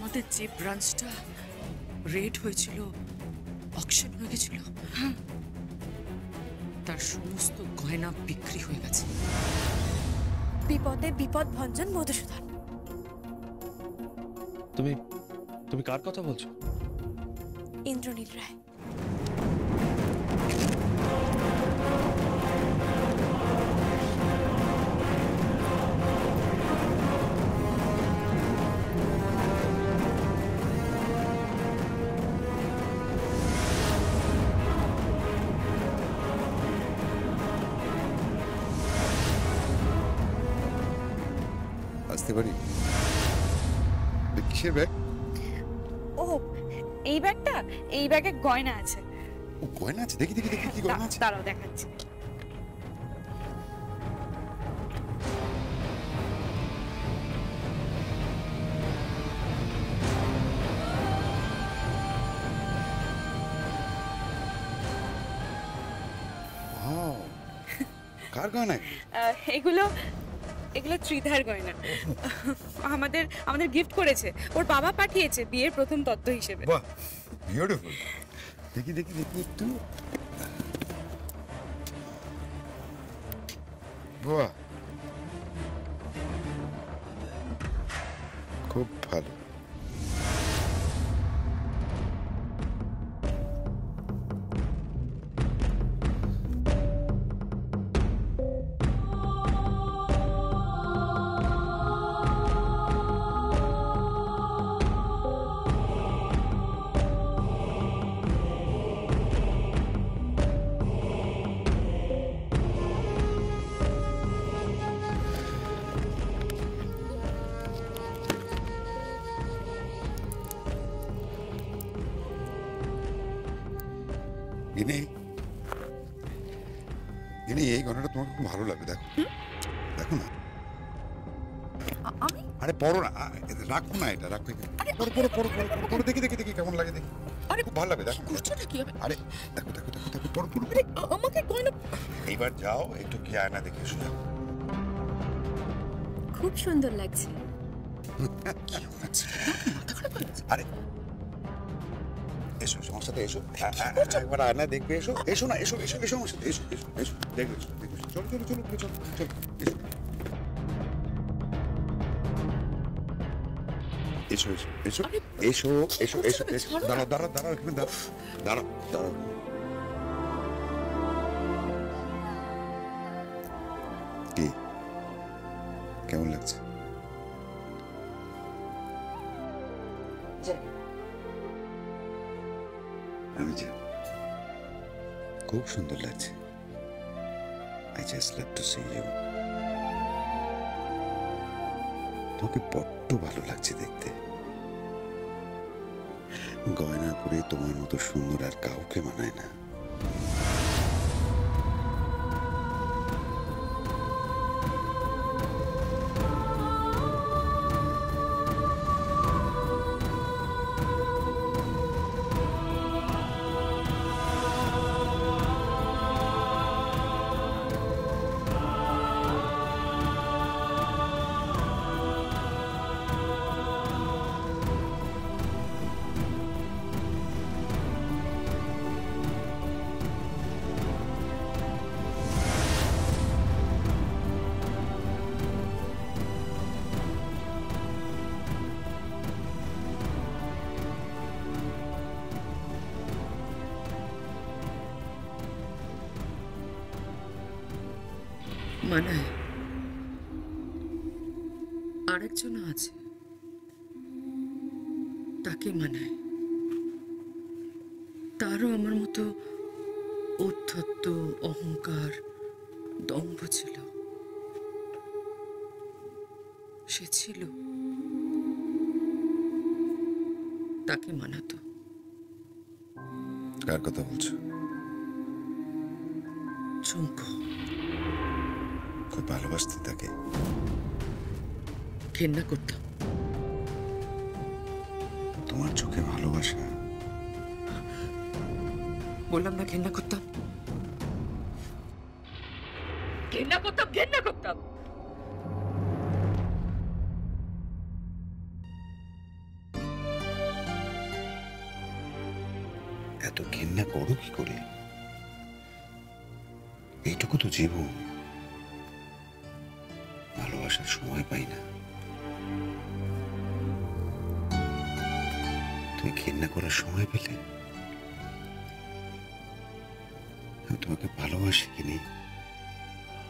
আমাদের যে ব্রাঞ্চটা রেড হয়েছিল, অকশন হয়ে গেছিল, তার সমস্ত গয়না বিক্রি হয়ে গেছে। বিপদে বিপদ ভঞ্জন মধুসূদন। তুমি তুমি কার কথা বলছো? ইন্দ্রনীল রায়। আসতে পারি? কিসের ব্যাগ? ও, এই ব্যাগটা, এই ব্যাগে গয়না আছে। ও গয়না আছে? দেখি দেখি দেখি কি গয়না আছে। দাঁড়াও দেখাচ্ছি। কার গয়না? এগুলো এগুলো ত্রিধার গয়না। আমাদের আমাদের গিফট করেছে, ওর বাবা পাঠিয়েছে বিয়ের প্রথম তত্ত্ব হিসেবে। বাহ, বিউটিফুল। দেখি দেখি দেখি একটু। বাহ, খুব ভালো। গিনি, গিনি, এই গয়নাটা তোমাকে খুব ভালো লাগবে। দেখো দেখো না। আমি আরে পড়ো না, রাখো না, এটা রাখো। পড়ো পড়ো পড়ো পড়ো পড়ো, দেখি দেখি দেখি কেমন লাগে দেখি। আরে খুব ভালো লাগবে। দেখো কুশ্চেটা কি হবে? আরে দেখো দেখো দেখো দেখো, পড়ো পড়ো। আরে আমাকে গয়না। এইবার যাও একটু কি আয়না দেখে এসো। যাও। খুব সুন্দর লাগছে। কি হচ্ছে? মাথা খারাপ হয়ে গেছে? আরে এসো, আমার সাথে এসো। একবার আয়না দেখবে। এসো এসো না, এসো এসো এসো আমার সাথে। এসো এসো এসো, দেখবে এসো দেখবে। চলো চলো চলো চলো চলো চলো, এসো এসো এসো এসো এসো এসো এসো। দাঁড়াও দাঁড়াও দাঁড়াও, এখানে দাঁড়াও দাঁড়াও দাঁড়াও। কি কেমন লাগছে? আমি যে খুব সুন্দর লাগছে। I just love to see you. তোমাকে বড্ড ভালো লাগছে দেখতে। গয়না পরে তোমার মতো সুন্দর আর কাউকে মানায় না। মানায়। আরেকজন আছে, তাকে মানায়। তারও আমার মতো ঔদ্ধত্য, অহংকার, দম্ভ ছিল। সে ছিল, তাকে মানাতো। কার কথা বলছো? চুম্পু। খুব ভালোবাসতে তাকে? ঘেন্না করতাম। তোমার চোখে ভালোবাসা? বললাম না ঘেন্না করতাম, ঘেন্না করতাম, ঘেন্না করতাম। ঘেন্না করো কি করে? এইটুকু তো জীবন, ভালোবাসার সময় পাই না। তুমি ঘেন্না করার সময় পেলে? আমি তোমাকে ভালোবাসি কিনি,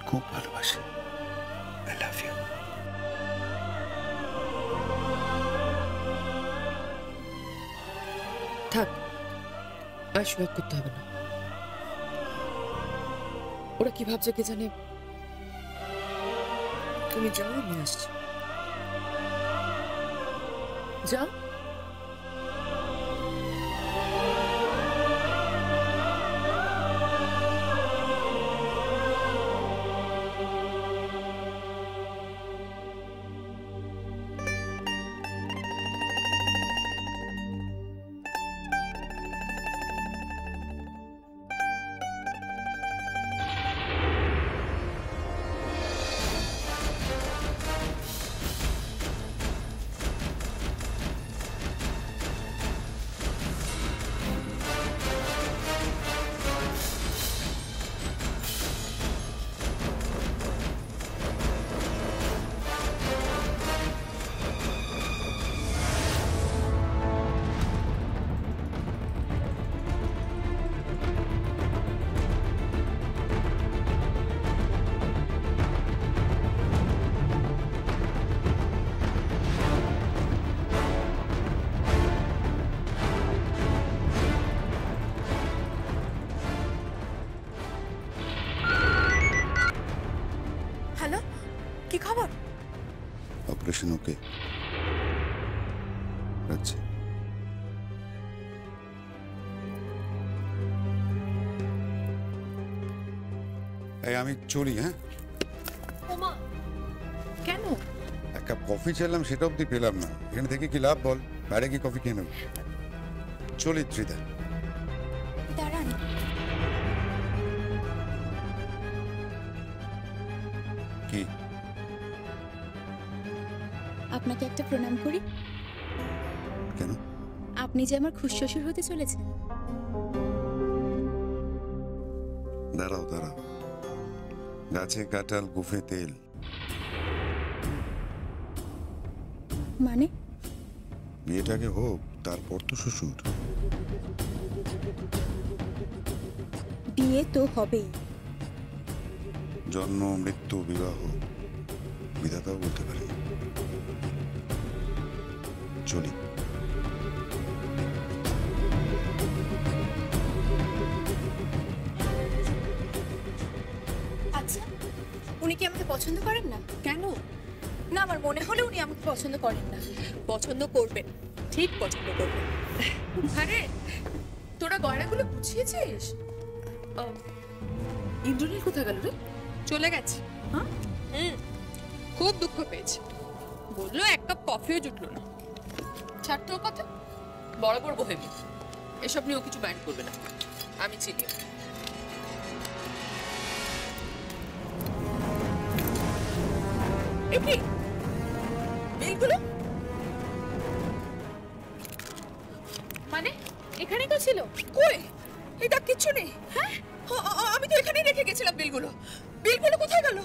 খুব ভালোবাসি। I love you. থাক, আর সোয়াগ করতে হবে না। ওরা কি ভাবছে কে জানে। তুমি যাও, আমি আসছি। যাও। হ্যালো, কি খবর? অপারেশন ওকে? আচ্ছা, এই আমি চলি। হ্যাঁ, ওমা, কেন? এক কাপ কফি চাইলাম, সেটা অব্দি পেলাম না। এখানে থেকে কি লাভ বল? বাইরে কি কফি খেয়ে নেব? চলি ত্রিধা। দাঁড়ান। কি? আপনাকে একটা প্রণাম করি। কেন? আপনি যে আমার খুশশ্বশুর হতে চলেছেন। দাঁড়াও দাঁড়াও, গাছে কাঁঠাল গুফে তেল। মানে? বিয়েটাকে হোক, তারপর তো শ্বশুর। বিয়ে তো হবেই। জন্ম, মৃত্যু, বিবাহ বিধাতাও বলতে পারে। চলি। আচ্ছা, উনি কি আমাকে পছন্দ করেন না? কেন? না, আমার মনে হলো উনি আমাকে পছন্দ করেন না। পছন্দ করবেন, ঠিক পছন্দ করবেন। আরে, তোরা গয়নাগুলো গুছিয়েছিস? ইন্দ্রনীল কোথায় গেল রে? চলে গেছে। হ্যাঁ, খুব দুঃখ পেয়েছে। বললো এক কাপ কফিও জুটলো না। ছাড় তোর কথা, বড় বড় বহেবি, এসব নিয়েও কিছু মাইন্ড করবে না। আমি চিনি। এমনি বিলগুলো মানে এখানেই তো ছিল। কই? এটা কিচ্ছু নেই। হ্যাঁ, আমি তো এখানেই রেখে গেছিলাম বিলগুলো। বিলগুলো কোথায় গেল?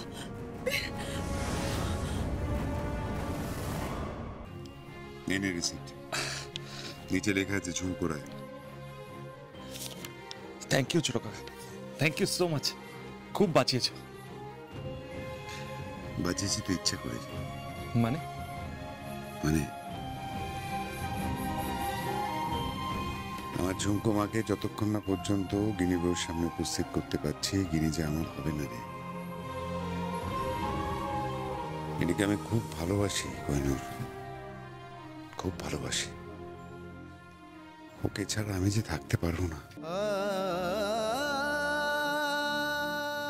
নিয়ে রিসিপ্ট, নিচে লেখা আছে ঝুমকো রায়। থ্যাংক ইউ ছোট কাকা, থ্যাংক ইউ সো মাচ। খুব বাঁচিয়েছো। বাঁচিয়েছি তো ইচ্ছা করে। মানে? মানে আমার ঝুমকো মাকে যতক্ষণ না পর্যন্ত গিনি বউর সামনে উপস্থিত করতে পারছি, গিনি যে আমার হবে না রে। গিনিকে আমি খুব ভালোবাসি কোহিনূর, খুব ভালোবাসি। ওকে ছাড়া আমি যে থাকতে পারবো না,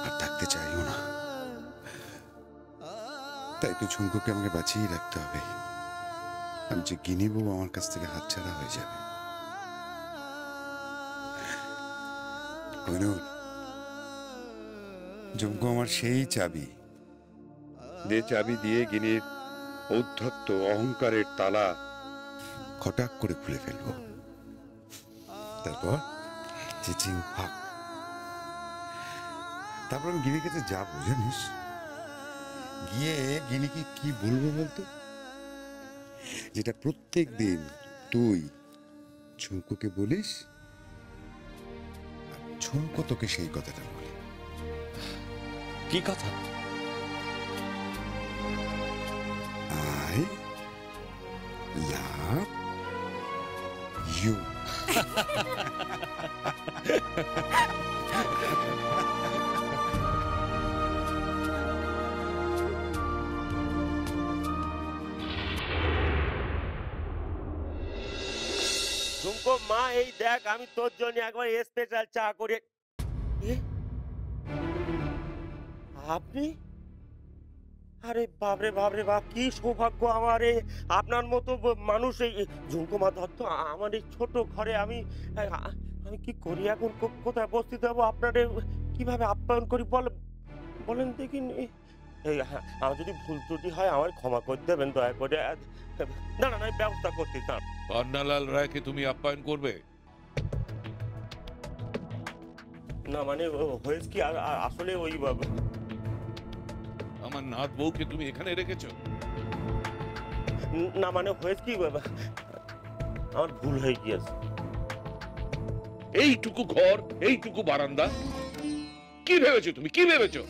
আর থাকতে চাইও না। তাই তো ঝুমকোকে আমাকে বাঁচিয়ে রাখতে হবে। আমি যে গিনি বউ আমার কাছ থেকে হাতছাড়া হয়ে যাবে। কোহিনূর, ঝুমকো আমার সেই চাবি, যে চাবি দিয়ে গিনির ঔদ্ধত্য অহংকারের তালা খটাক করে খুলে ফেলবো। তারপর চিচিং ফাক। তারপর আমি গিনির কাছে যাবো জানিস, গিয়ে গিনিকে কি বলবো বলতো, যেটা প্রত্যেক দিন তুই ঝুমকোকে বলিস আর ঝুমকো তোকে সেই কথাটা বলে। কি কথা? I love you. ঝুমকো মা, এই দেখ আমি তোর জন্য একবার স্পেশাল চা করে। এ? আপনি? আরে বাপরে বাপরে বাপ, কি সৌভাগ্য আমার! আপনার মতো মানুষ এই ঝুমকো মা দত্ত আমার এই ছোট ঘরে। আমি কি করি এখন? কোথায় বসতে দেবো? আপনারে কিভাবে আপ্যায়ন করি বলেন দেখি। আমার যদি ভুল ত্রুটি হয় আমার ক্ষমা করে দেবেন দয়া করে। না না না, ব্যবস্থা করতে চান। পান্নালাল রায়কে তুমি আপ্যায়ন করবে? না মানে হয়েছে কি, আসলে ওই আমার নাত বউকে তুমি এখানে রেখেছো? না মানে হয়েছে কি, আমার ভুল হয়ে গিয়েছে। এইটুকু ঘর, এইটুকু বারান্দা, কি ভেবেছো তুমি? কি ভেবেছো?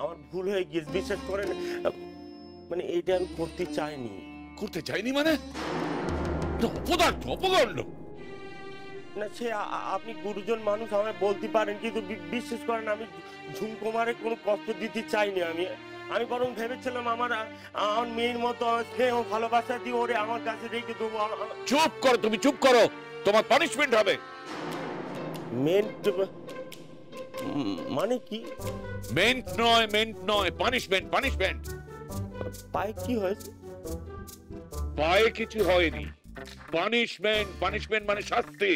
আমার ভুল হয়ে গিয়েছে, বিশ্বাস করেন। মানে এইটা আমি করতে চাইনি। করতে চাইনি মানে? অপদার্থ, অপগণ্ড। না সে আপনি গুরুজন মানুষ, আমায় বলতে পারেন, কিন্তু বিশ্বাস করেন আমি ঝুমকুমারে কোনো কষ্ট দিতে চাইনি। আমি বরং ভেবেছিলাম আমার মেয়ের মতো স্নেহ ভালোবাসা দিয়ে ওরে আমার কাছে রেখে দেবো। চুপ করো, তুমি চুপ করো, তোমার পানিশমেন্ট হবে। মেন্ট মানে কি? মেন্ট নয়, পানিশমেন্ট, পানিশমেন্ট। পায়ে কি হয়েছে? পায়ে কিছু হয়নি। পানিশমেন্ট, পানিশমেন্ট মানে শাস্তি।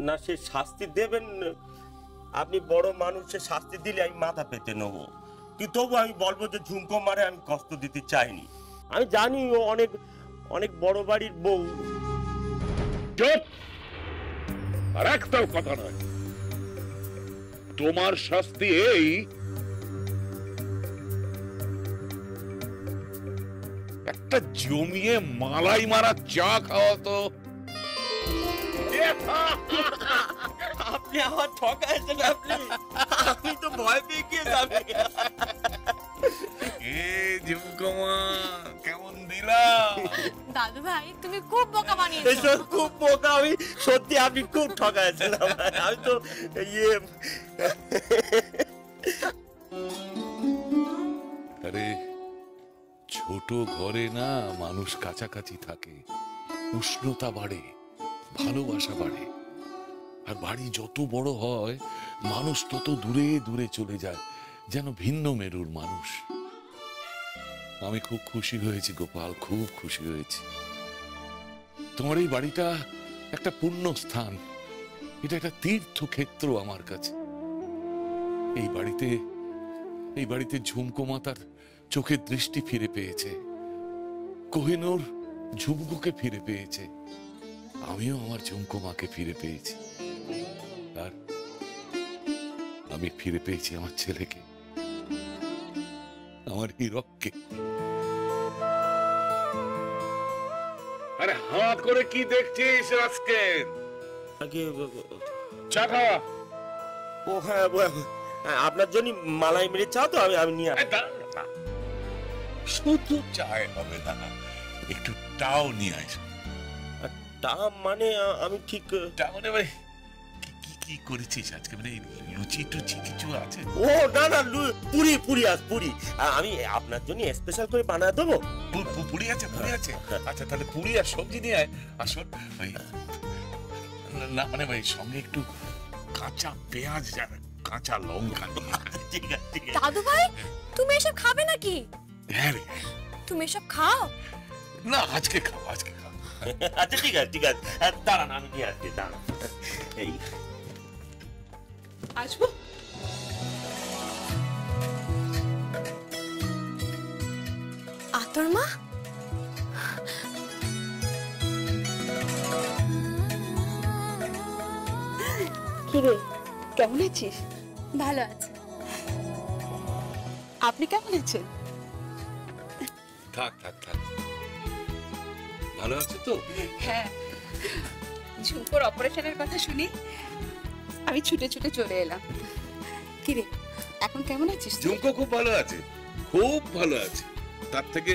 না সে শাস্তি দেবেন, আপনি বড় মানুষ, সে শাস্তি দিলে আমি মাথা পেতে নেবো, কিন্তু তবু আমি বলবো যে ঝুমকো মারে আমি কষ্ট দিতে চাইনি। আমি জানি ও অনেক অনেক বড় বাড়ির বউ। চুপ! আর একটাও কথা নয়। তোমার শাস্তি এই, একটা জমিয়ে মালাই মারা চা খাওয়া তো। আপনি আমার ঠকাইছেন, আমি তো ভয় পেয়ে গিয়ে যাবে। কেমন দিলাম? দাদু ভাই তুমি খুব বোকা বানিয়েছো। খুব বোকা আমি, সত্যি আপনি খুব ঠকাইছেন। আমি তো আরে ছোট ঘরে না মানুষ কাছাকাছি থাকে, উষ্ণতা বাড়ে, ভালোবাসা বাড়ে। আর বাড়ি যত বড় হয় মানুষ তত দূরে দূরে চলে যায়, যেন ভিন্ন মেরুর মানুষ। আমি খুব খুশি হয়েছি গোপাল, খুব খুশি হয়েছি। তোমার এই বাড়িটা একটা পুণ্য স্থান, এটা একটা তীর্থক্ষেত্র আমার কাছে। এই বাড়িতে ঝুমকো মাতার চোখের দৃষ্টি ফিরে পেয়েছে, কোহিনূর ঝুমকোকে ফিরে পেয়েছে, আমিও আমার ঝুমকো মাকে ফিরে পেয়েছি। আর আমি ফিরে পেয়েছি আমার ছেলেকে, আমার হীরককে। আরে হাঁ করে কি দেখছিস রাস্কেল? চা খাওয়া। ও হ্যাঁ, আপনার জন্য মালাই মেরে চাও তো, আমি নিয়ে শুধু চায় হবে না, একটু টাও নিয়ে আসো। তা মানে আমি ঠিক টা মানে ভাই কি করেছিস আজকে? মানে লুচি টুচি কিছু আছে? ও না না, পুরি আমি আপনার জন্য স্পেশাল করে বানায় দেবো। পুরি আছে? আচ্ছা তাহলে পুরি আর সবজি নিয়ে আয়। আসুন ভাই, না মানে ভাই সঙ্গে একটু কাঁচা পেঁয়াজ, কাঁচা লঙ্কা নিয়ে। ঠিক আছে। দাদু ভাই তুমি এসব খাবে নাকি? হ্যাঁ রে, তুমি এসব খাও না আজকে খাবো। আচ্ছা ঠিক আছে, দাঁড়ান আমি নিয়ে আসছি, দাঁড়ান। এই আসবো। আতর মা, কিরে কেমন আছিস? ভালো আছে। আপনি কেমন আছেন? থাক থাক থাক, ভালো আছো তো? হ্যাঁ, ঝুমকোর অপারেশনের কথা শুনি আমি ছুটে ছুটে চলে এলাম। কিরে এখন কেমন আছিস তুই? ঝুমকো খুব ভালো আছে, খুব ভালো আছে, তার থেকে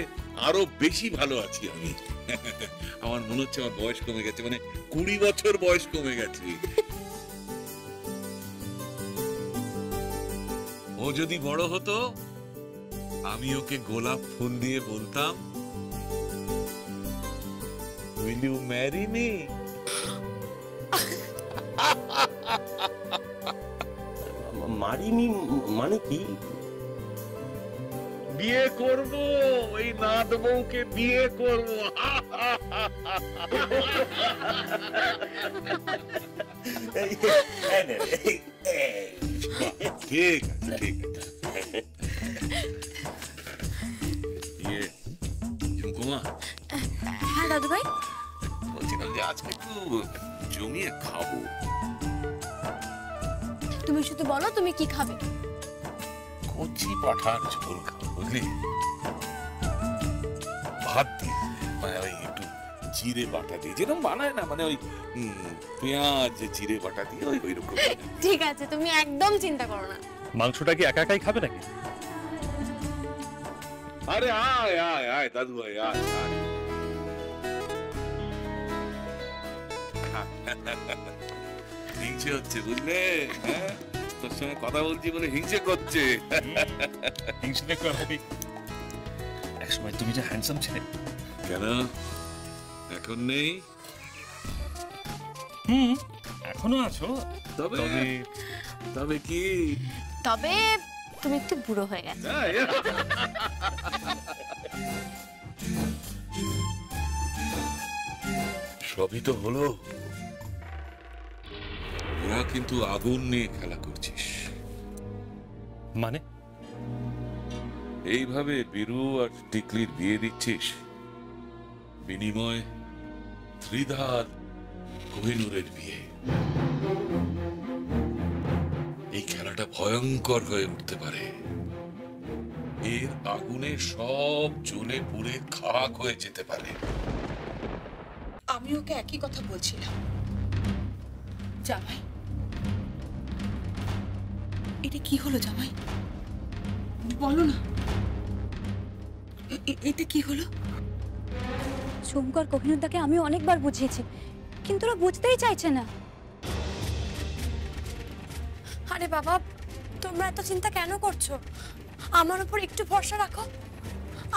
আরো বেশি ভালো আছি আমি। আমার মনে হচ্ছে আমার বয়স কমে গেছে, মানে 20 বছর বয়স কমে গেছে। ও যদি বড় হতো, আমি ওকে গোলাপ ফুল দিয়ে বলতাম, will you marry me? মারিনি মানে কি? বিয়ে করব, ওই নাদ বউকে বিয়ে করব। ঠিক আছে, ঠিক আছে। ইয়ে ঝুমকুমা, হ্যাঁ দাদু ভাই, বলছিলাম যে আজকে একটু জমিয়ে খাবো। তুমি শুধু বলো তুমি কি খাবে। কচি পাঠার ঝোল খাবো, বুঝলি? ভাত দিয়ে, মানে ওই একটু জিরে বাটা দিয়ে, যেরকম বানায় না, মানে ওই পেঁয়াজ জিরে বাটা দিয়ে ওই রকম। ঠিক আছে, তুমি একদম চিন্তা করো না। মাংসটা কি একা একাই খাবে নাকি? আরে আয় আয় আয় দাদু ভাই, আয় আয়। হিংসে হচ্ছে বুঝলে? হ্যাঁ, তোর সঙ্গে কথা বলছি বলে হিংসে করছে। হিংসে দেখো হবি। একসময় তুমি যে হ্যান্ডসাম ছিলে। কেন এখন নেই? এখনো আছো, তবে তবে কি? তবে তুমি একটু বুড়ো হয়ে গেছো। সবই তো হলো, ওরা কিন্তু আগুন নিয়ে খেলা করছিস। মানে এইভাবে বীরু আর টিকলির বিয়ে দিচ্ছিস, বিনিময় ত্রিধার কোহিনূরের বিয়ে। এই খেলাটা ভয়ঙ্কর হয়ে উঠতে পারে। এর আগুনে সব জ্বলে পুড়ে খাক হয়ে যেতে পারে। আমি ওকে একই কথা বলছিলাম। জামাই, এটা কি হলো জামাই? বলো না, এটা কি হলো? সোমকর কোহিনুরদাকে আমি অনেকবার বুঝিয়েছি, কিন্তু ওরা বুঝতেই চাইছে না। আরে বাবা, তোমরা এত চিন্তা কেন করছো? আমার উপর একটু ভরসা রাখো,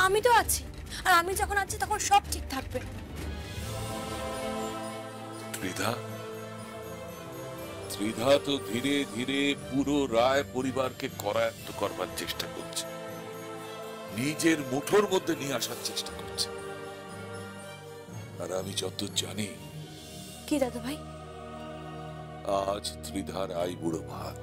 আমি তো আছি। আর আমি যখন আছি তখন সব ঠিক থাকবে। ত্রিধা তো ধীরে ধীরে পুরো রায় পরিবারকে করায়ত্ত করবার চেষ্টা করছে, নিজের মুঠোর মধ্যে নিয়ে আসার চেষ্টা করছে। আর আমি যত জানি, কি দাদু ভাই? আজ ত্রিধার আই বুড়ো ভাত।